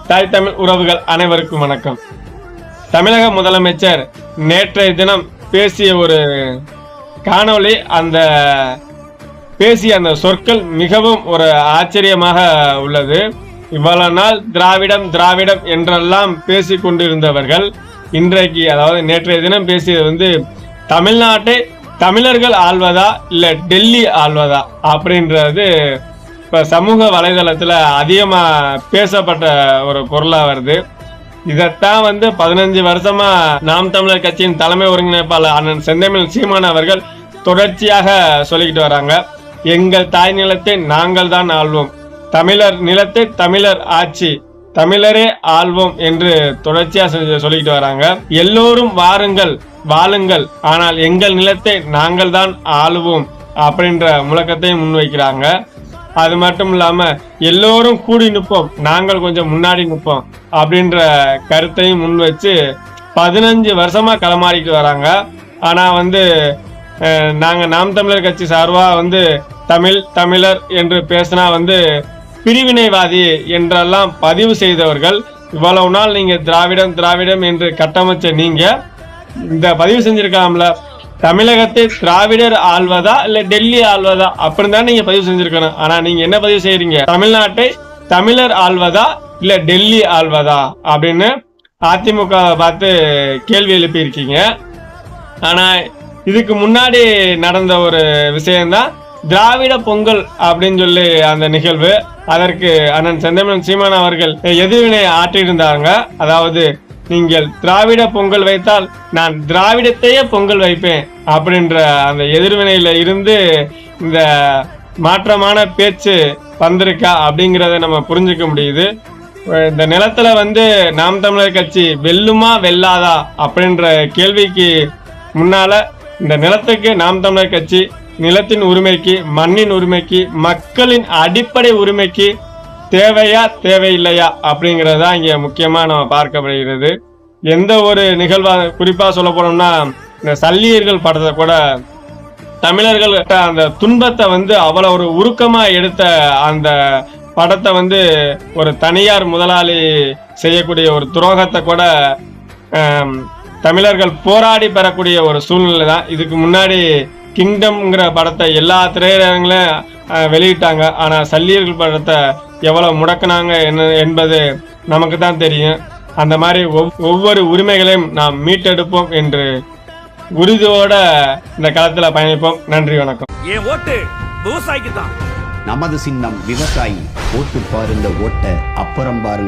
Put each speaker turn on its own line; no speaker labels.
தாய் தமிழ் உறவுகள் அனைவருக்கும் வணக்கம். தமிழக முதலமைச்சர் நேற்றைய தினம் பேசிய ஒரு காணொளி, அந்த பேசிய அந்த சொற்கள் மிகவும் ஒரு ஆச்சரியமாக உள்ளது. இவ்வளவு நாள் திராவிடம் திராவிடம் என்றெல்லாம் பேசி கொண்டிருந்தவர்கள் இன்றைக்கு, அதாவது நேற்றைய தினம் பேசியது தமிழ்நாட்டை தமிழர்கள் ஆள்வதா இல்ல டெல்லி ஆள்வதா அப்படின்றது இப்ப சமூக வலைதளத்துல அதிகமா பேசப்பட்ட ஒரு பொருளா வருது. இதைத்தான் 15 வருஷமா நாம் தமிழர் கட்சியின் தலைமை ஒருங்கிணைப்பாளர் அண்ணன் செந்தமிழ் சீமான் அவர்கள் தொடர்ச்சியாக சொல்லிக்கிட்டு வராங்க. எங்கள் தாய் நிலத்தை நாங்கள் தான் ஆள்வோம், தமிழர் நிலத்தை தமிழர் ஆட்சி, தமிழரே ஆள்வோம் என்று தொடர்ச்சியா சொல்லிக்கிட்டு வராங்க. எல்லோரும் வாருங்கள் வாழுங்கள், ஆனால் எங்கள் நிலத்தை நாங்கள் தான் ஆளுவோம் அப்படின்ற முழக்கத்தையும் முன்வைக்கிறாங்க. அது மட்டும் இல்லாம எல்லோரும் கூடி நிற்போம், நாங்கள் கொஞ்சம் முன்னாடி நிற்போம் அப்படின்ற கருத்தையும் முன் வச்சு 15 வருஷமா களமாடிட்டு வராங்க. ஆனா நாங்க நாம் தமிழர் கட்சி சார்பா தமிழர் என்று பேசினா பிரிவினைவாதி என்றெல்லாம் பதிவு செய்தவர்கள். இவ்வளவு நாள் நீங்க திராவிடம் திராவிடம் என்று கட்டமைச்ச நீங்க இந்த பதிவு செஞ்சிருக்கலாம்ல, தமிழகத்தை திராவிடர் ஆள்வதா இல்ல டெல்லி ஆள்வதா அப்படின்னு தான் நீங்க பதிவு செஞ்சிருக்கணும். ஆனா நீங்க என்ன பதிவு செய்யறீங்க, தமிழ்நாட்டை தமிழர் ஆள்வதா இல்ல டெல்லி ஆள்வதா அப்படின்னு அதிமுக பார்த்து கேள்வி எழுப்பி இருக்கீங்க. ஆனா இதுக்கு முன்னாடி நடந்த ஒரு விஷயம்தான் திராவிட பொங்கல் அப்படின்னு சொல்லி அந்த நிகழ்வு. அதற்கு அண்ணன் செந்தமிழன் சீமான் அவர்கள் எதிர்வினை ஆற்றியிருந்தாங்க. அதாவது, நீங்கள் திராவிட பொங்கல் வைத்தால் நான் திராவிடத்தையே பொங்கல் வைப்பேன் அப்படின்ற அந்த எதிர்வினையில இருந்து இந்த மாற்றமான பேச்சு வந்திருக்கா அப்படிங்கிறத நம்ம புரிஞ்சுக்க முடியுது. இந்த நிலத்துல நாம் தமிழர் கட்சி வெல்லுமா வெல்லாதா அப்படின்ற கேள்விக்கு முன்னால இந்த நிலத்துக்கு நாம் தமிழர் கட்சி நிலத்தின் உரிமைக்கு, மண்ணின் உரிமைக்கு, மக்களின் அடிப்படை உரிமைக்கு தேவையா தேவையில்லையா அப்படிங்கிறதா இங்க முக்கியமா நம்ம பார்க்கப்படுகிறது. எந்த ஒரு நிகழ்வா குறிப்பா சொல்ல போனோம்னா, இந்த சல்லியர்கள் படத்தை கூட தமிழர்கள் அந்த துன்பத்தை அவ்வளவு ஒரு உருக்கமா எடுத்த அந்த படத்தை ஒரு தனியார் முதலாளி செய்யக்கூடிய ஒரு துரோகத்தை கூட தமிழர்கள் போராடி பெறக்கூடிய ஒரு சூழ்நிலை தான். இதுக்கு முன்னாடி கிங்டம்ங்கிற படத்தை எல்லா திரையரங்கிலும் வெளியிட்டாங்க. ஆனா சல்லியர்கள் படத்தை எவ்வளவு முடக்கினாங்க என்பது நமக்கு தான் தெரியும். அந்த மாதிரி ஒவ்வொரு உரிமைகளையும் நாம் மீட்டெடுப்போம் என்று உறுதியோட இந்த களத்துல பயணிப்போம். நன்றி, வணக்கம்.
என் ஓட்டு விவசாயிக்கு தான்.
நமது சின்னம் விவசாயி. ஓட்டு பாருங்க, ஓட்ட அப்புறம் பாருங்க.